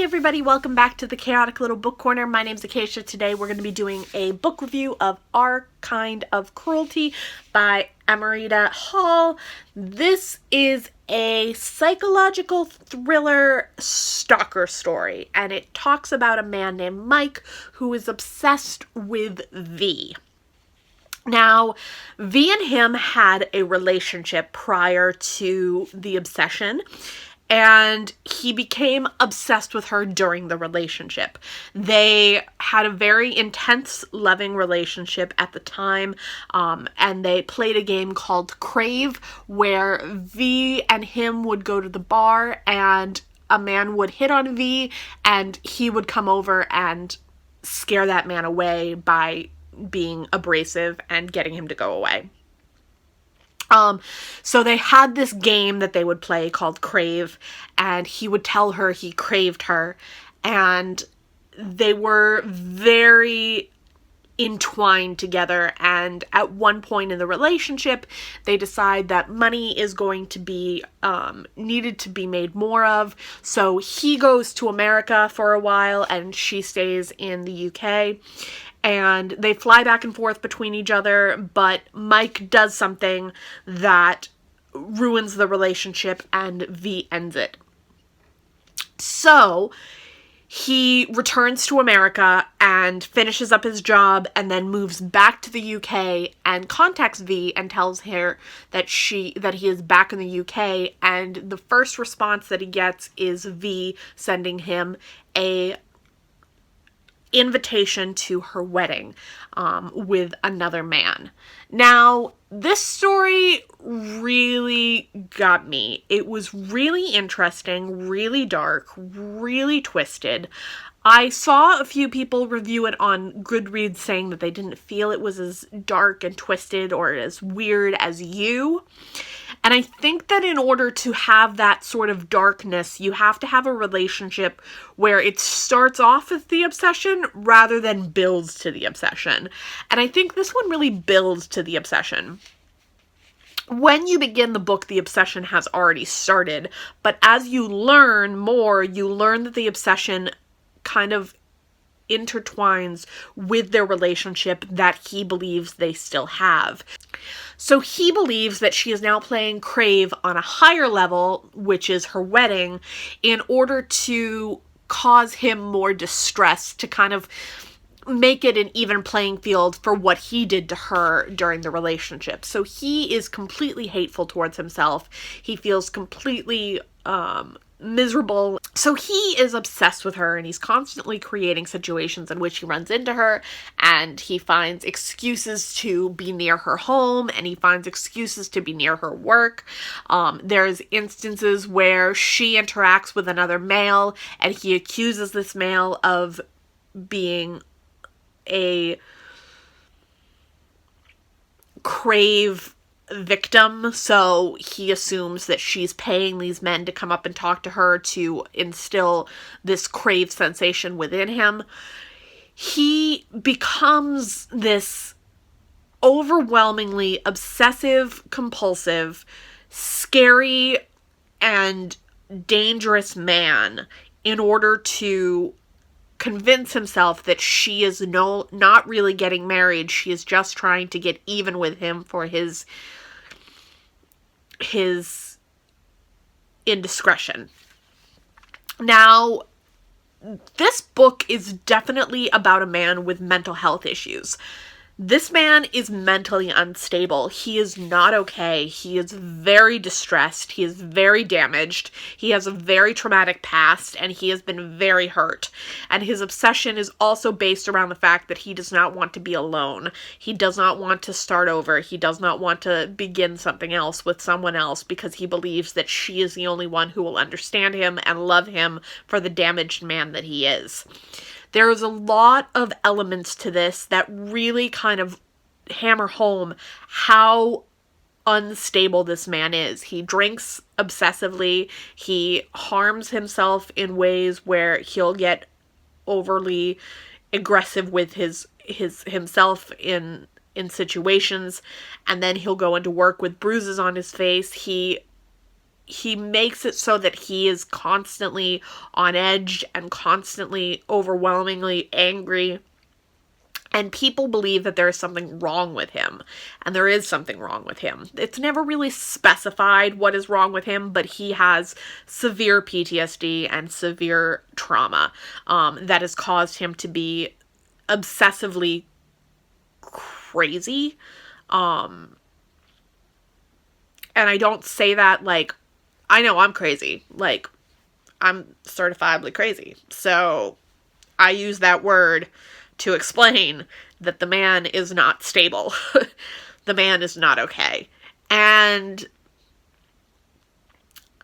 everybody, welcome back to the Chaotic Little Book Corner. My name's Acacia. Today we're going to be doing a book review of Our Kind of Cruelty by Amarita Hall. This is a psychological thriller stalker story, and it talks about a man named Mike who is obsessed with V. Now, V and him had a relationship prior to the obsession, and he became obsessed with her during the relationship. They had a very intense, loving relationship at the time, and they played a game called Crave, where V and him would go to the bar, and a man would hit on V, and he would come over and scare that man away by being abrasive and getting him to go away. So they had this game that they would play called Crave, and he would tell her he craved her, and they were very entwined together. And at one point in the relationship, they decide that money is going to be needed to be made more of. So he goes to America for a while, and she stays in the UK. And they fly back and forth between each other, but Mike does something that ruins the relationship, and V ends it. So he returns to America and finishes up his job, and then moves back to the UK and contacts V and tells her that he is back in the UK. And the first response that he gets is V sending him a invitation to her wedding with another man. Now, this story really got me. It was really interesting, really dark, really twisted. I saw a few people review it on Goodreads saying that they didn't feel it was as dark and twisted or as weird as You. And I think that in order to have that sort of darkness, you have to have a relationship where it starts off with the obsession rather than builds to the obsession. And I think this one really builds to the obsession. When you begin the book, the obsession has already started. But as you learn more, you learn that the obsession kind of intertwines with their relationship that he believes they still have. So he believes that she is now playing Crave on a higher level, which is her wedding, in order to cause him more distress, to kind of make it an even playing field for what he did to her during the relationship. So he is completely hateful towards himself. He feels completely miserable. So he is obsessed with her, and he's constantly creating situations in which he runs into her, and he finds excuses to be near her home, and he finds excuses to be near her work. There's instances where she interacts with another male, and he accuses this male of being a Crave victim, so he assumes that she's paying these men to come up and talk to her to instill this Crave sensation within him. He becomes this overwhelmingly obsessive, compulsive, scary, and dangerous man in order to convince himself that she is not really getting married. She is just trying to get even with him for his indiscretion. Now, this book is definitely about a man with mental health issues. This man is mentally unstable. He is not okay. He is very distressed. He is very damaged. He has a very traumatic past, and he has been very hurt. And his obsession is also based around the fact that he does not want to be alone. He does not want to start over. He does not want to begin something else with someone else, because he believes that she is the only one who will understand him and love him for the damaged man that he is. There is a lot of elements to this that really kind of hammer home how unstable this man is. He drinks obsessively. He harms himself in ways where he'll get overly aggressive with himself in situations, and then he'll go into work with bruises on his face. He he makes it so that he is constantly on edge and constantly overwhelmingly angry. And people believe that there is something wrong with him. And there is something wrong with him. It's never really specified what is wrong with him, but he has severe PTSD and severe trauma that has caused him to be obsessively crazy. And I don't say that like, I know I'm crazy. Like, I'm certifiably crazy. So I use that word to explain that the man is not stable. The man is not okay. And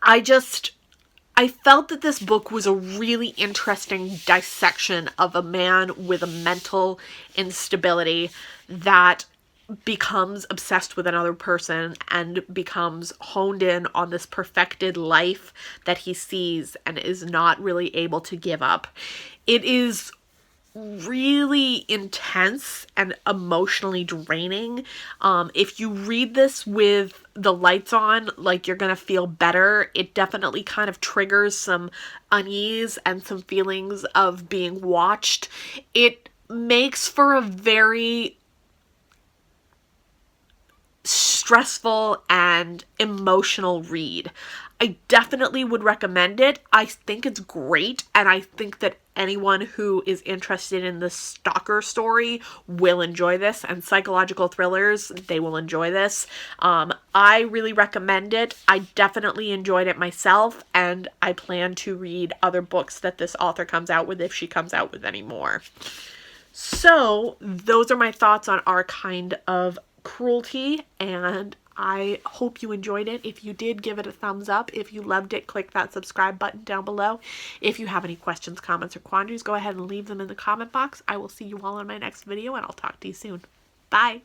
I felt that this book was a really interesting dissection of a man with a mental instability that becomes obsessed with another person and becomes honed in on this perfected life that he sees and is not really able to give up. It is really intense and emotionally draining. If you read this with the lights on, like, you're gonna feel better. It definitely kind of triggers some unease and some feelings of being watched. It makes for a very stressful and emotional read. I definitely would recommend it. I think it's great, and I think that anyone who is interested in the stalker story will enjoy this, and psychological thrillers, they will enjoy this. I really recommend it. I definitely enjoyed it myself, and I plan to read other books that this author comes out with if she comes out with any more. So, those are my thoughts on Our Kind of Cruelty, and I hope you enjoyed it. If you did, give it a thumbs up. If you loved it, click that subscribe button down below. If you have any questions, comments, or quandaries, go ahead and leave them in the comment box. I will see you all in my next video, and I'll talk to you soon. Bye!